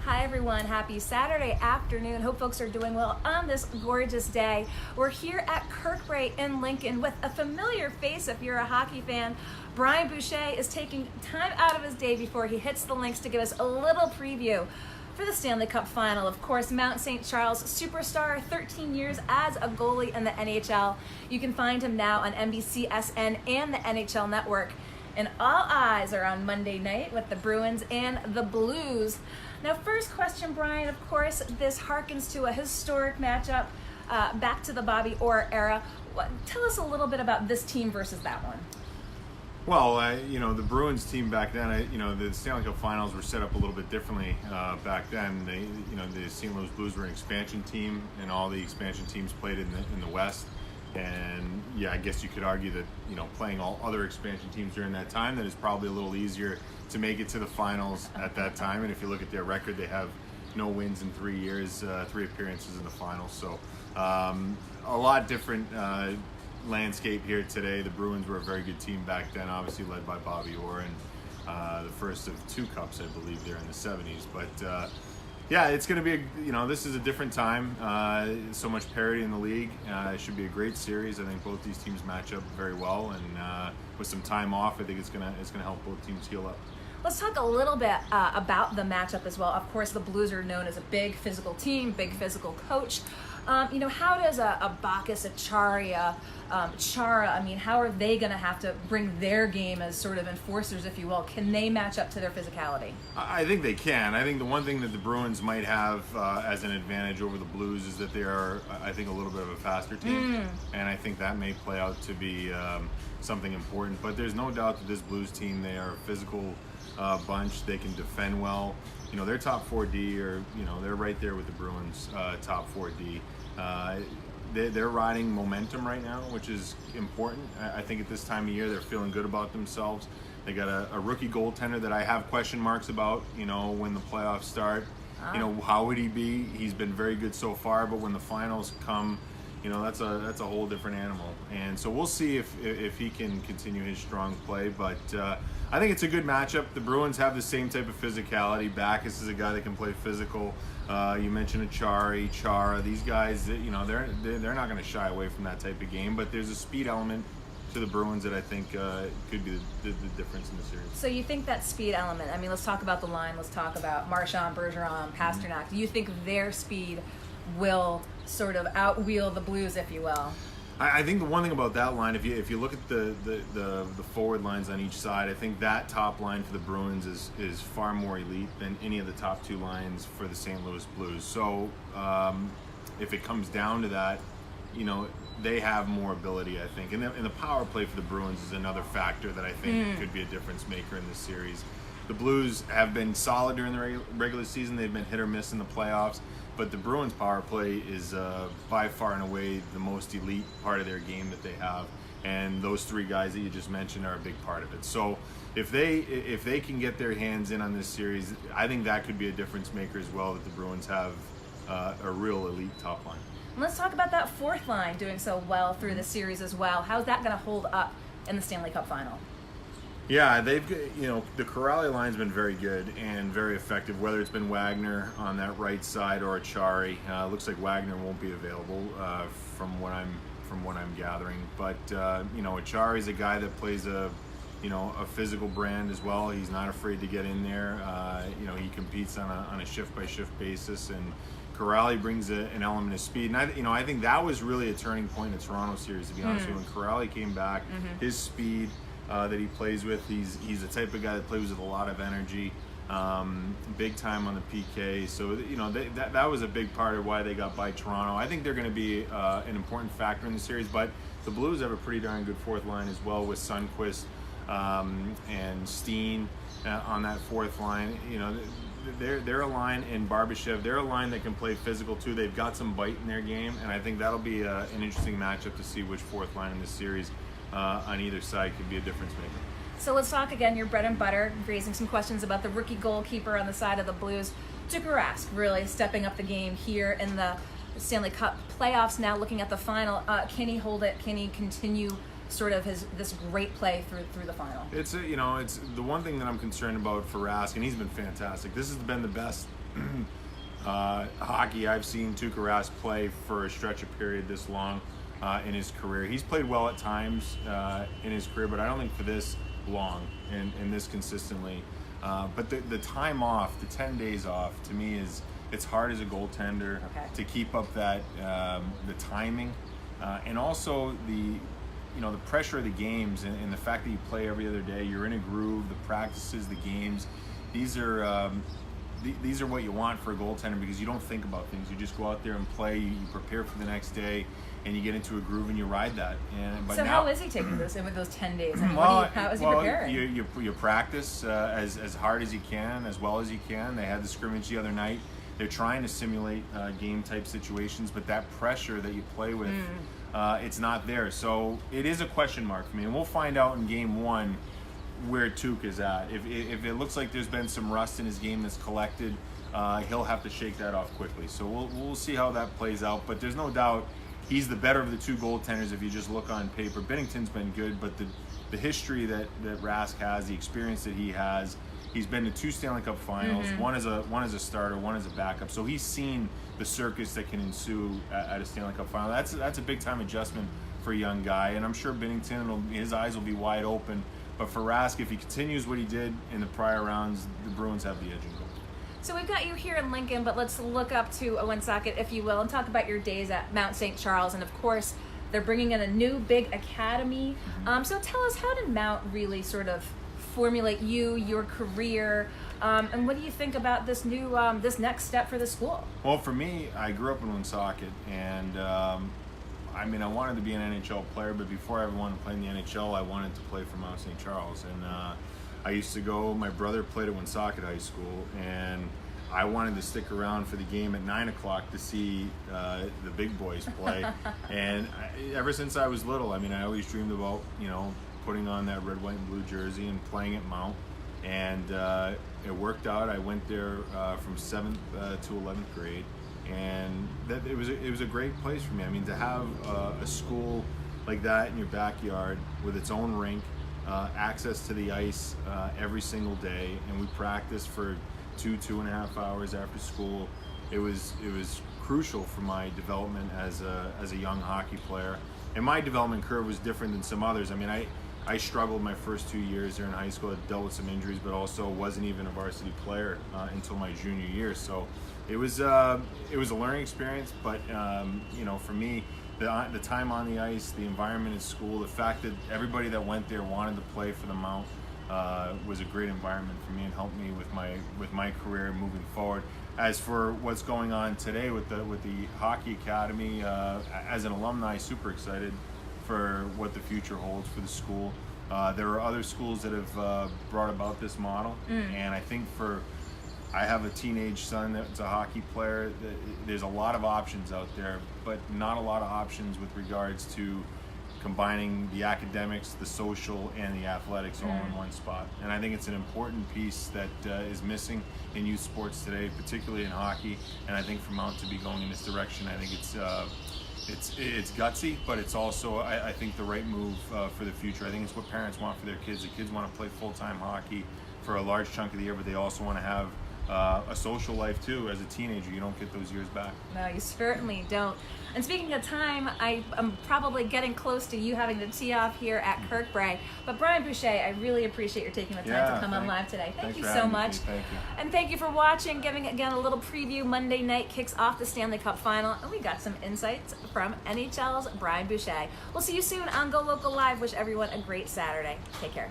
Hi everyone, happy Saturday afternoon. Hope folks are doing well on this gorgeous day. We're here at Kirkbride in Lincoln with a familiar face if you're a hockey fan. Brian Boucher is taking time out of his day before he hits the links to give us a little preview for the Stanley Cup Final. Of course, Mount St. Charles superstar, 13 years as a goalie in the NHL. You can find him now on NBCSN and the NHL Network. And all eyes are on Monday night with the Bruins and the Blues. Now, first question, Brian, of course, this harkens to a historic matchup back to the Bobby Orr era. Tell us a little bit about this team versus that one. Well, the Bruins team back then, the Stanley Cup Finals were set up a little bit differently back then. The St. Louis Blues were an expansion team, and all the expansion teams played in the West. And yeah, I guess you could argue that, playing all other expansion teams during that time, that is probably a little easier to make it to the finals at that time. And if you look at their record, they have no wins in 3 years, 3 appearances in the finals. So a lot different landscape here today. The Bruins were a very good team back then, obviously led by Bobby Orr, and the first of 2 cups, I believe, there in the 70s. But yeah, it's going to be, this is a different time. So much parity in the league. It should be a great series. I think both these teams match up very well, and with some time off, I think it's going to help both teams heal up. Let's talk a little bit about the matchup as well. Of course, the Blues are known as a big physical team, big physical coach. How does a Bacchus, a Chara, how are they going to have to bring their game as sort of enforcers, if you will? Can they match up to their physicality? I think they can. I think the one thing that the Bruins might have as an advantage over the Blues is that they are, I think, a little bit of a faster team. And I think that may play out to be something important. But there's no doubt that this Blues team, they are a physical bunch. They can defend well. Their top 4D are, they're right there with the Bruins' top 4D. They're riding momentum right now, which is important. I think at this time of year, they're feeling good about themselves. They got a rookie goaltender that I have question marks about, when the playoffs start. How would he be? He's been very good so far, but when the finals come, that's a whole different animal. And so we'll see if he can continue his strong play. But I think it's a good matchup. The Bruins have the same type of physicality. Bacchus is a guy that can play physical. You mentioned Chara. These guys, they're not going to shy away from that type of game. But there's a speed element to the Bruins that I think could be the difference in the series. So you think that speed element? Let's talk about the line. Let's talk about Marchand, Bergeron, Pasternak. Do you think their speed will sort of outwheel the Blues, if you will? I think the one thing about that line, if you look at the forward lines on each side, I think that top line for the Bruins is far more elite than any of the top 2 lines for the St. Louis Blues. So if it comes down to that, they have more ability, I think. And the power play for the Bruins is another factor that I think could be a difference maker in this series. The Blues have been solid during the regular season. They've been hit or miss in the playoffs. But the Bruins' power play is by far and away the most elite part of their game that they have. And those 3 guys that you just mentioned are a big part of it. So if they can get their hands in on this series, I think that could be a difference maker as well, that the Bruins have a real elite top line. Let's talk about that 4th line doing so well through the series as well. How's that going to hold up in the Stanley Cup Final? Yeah, the Corrali line's been very good and very effective, whether it's been Wagner on that right side or Achari. Looks like Wagner won't be available from what I'm gathering. But Achari's a guy that plays a physical brand as well. He's not afraid to get in there. He competes on a shift by shift basis, and Corrali brings an element of speed. And I think that was really a turning point in the Toronto series, to be honest with you. When Corrali came back, his speed that he plays with, he's the type of guy that plays with a lot of energy, big time on the PK. So that was a big part of why they got by Toronto. I think they're going to be an important factor in the series. But the Blues have a pretty darn good 4th line as well, with Sundqvist and Steen on that 4th line. They're a line, in Barbashev, they're a line that can play physical too. They've got some bite in their game, and I think that'll be an interesting matchup to see which 4th line in this series on either side could be a difference maker. So let's talk again, your bread and butter, raising some questions about the rookie goalkeeper on the side of the Blues. Tuukka Rask really stepping up the game here in the Stanley Cup playoffs. Now looking at the final, can he hold it? Can he continue sort of this great play through the final? It's it's the one thing that I'm concerned about for Rask, and he's been fantastic. This has been the best hockey I've seen Tuukka Rask play for a stretch of period this long in his career. He's played well at times in his career, but I don't think for this long and this consistently. But the time off, the 10 days off, to me it's hard as a goaltender to keep up that the timing and also the pressure of the games and the fact that you play every other day. You're in a groove. The practices, the games, these are what you want for a goaltender, because you don't think about things. You just go out there and play. You prepare for the next day, and you get into a groove and you ride that. So how is he taking this with those 10 days? I mean, how is he preparing? You practice as hard as you can, as well as you can. They had the scrimmage the other night. They're trying to simulate game type situations, but that pressure that you play with, it's not there. So it is a question mark for me, and we'll find out in game one where Tuukka is at. If it looks like there's been some rust in his game that's collected, he'll have to shake that off quickly. So we'll see how that plays out. But there's no doubt he's the better of the two goaltenders if you just look on paper. Binnington's been good, but the history that Rask has, the experience that he has, he's been to 2 Stanley Cup Finals, one as a starter, one as a backup. So he's seen the circus that can ensue at a Stanley Cup Final. That's a big time adjustment for a young guy, and I'm sure Binnington, his eyes will be wide open. But for Rask, if he continues what he did in the prior rounds, the Bruins have the edge in goal. So we've got you here in Lincoln, but let's look up to Woonsocket, if you will, and talk about your days at Mount St. Charles. And of course, they're bringing in a new big academy. So tell us, how did Mount really sort of formulate your career, and what do you think about this new this next step for the school? Well, for me, I grew up in Woonsocket, and I wanted to be an NHL player, but before I ever wanted to play in the NHL, I wanted to play for Mount St. Charles. And I used to go, my brother played at Woonsocket High School, and I wanted to stick around for the game at 9 o'clock to see the big boys play. And ever since I was little, I always dreamed about, putting on that red, white, and blue jersey and playing at Mount. And it worked out. I went there from 7th to 11th grade. And it was a great place for me. To have a school like that in your backyard with its own rink, access to the ice every single day, and we practiced for 2.5 hours after school. It was crucial for my development as a young hockey player. And my development curve was different than some others. I struggled my first 2 years there in high school. I dealt with some injuries, but also wasn't even a varsity player until my junior year. So it was a learning experience. But for me, the time on the ice, the environment at school, the fact that everybody that went there wanted to play for the Mount was a great environment for me and helped me with my career moving forward. As for what's going on today with the hockey academy, as an alumni, super excited for what the future holds for the school. There are other schools that have brought about this model, and I think I have a teenage son that's a hockey player. There's a lot of options out there, but not a lot of options with regards to combining the academics, the social, and the athletics all in one spot. And I think it's an important piece that is missing in youth sports today, particularly in hockey. And I think for Mount to be going in this direction, I think it's gutsy, but it's also, I think, the right move for the future. I think it's what parents want for their kids. The kids want to play full-time hockey for a large chunk of the year, but they also want to have a social life too. As a teenager, you don't get those years back. No, you certainly don't. And speaking of time, I'm probably getting close to you having to tee off here at Kirkbride. But Brian Boucher, I really appreciate your taking the time to come on live today. Thank you so much. Thank you. And thank you for watching, giving again a little preview. Monday night kicks off the Stanley Cup Final, and we got some insights from NHL's Brian Boucher. We'll see you soon on Go Local Live. Wish everyone a great Saturday. Take care.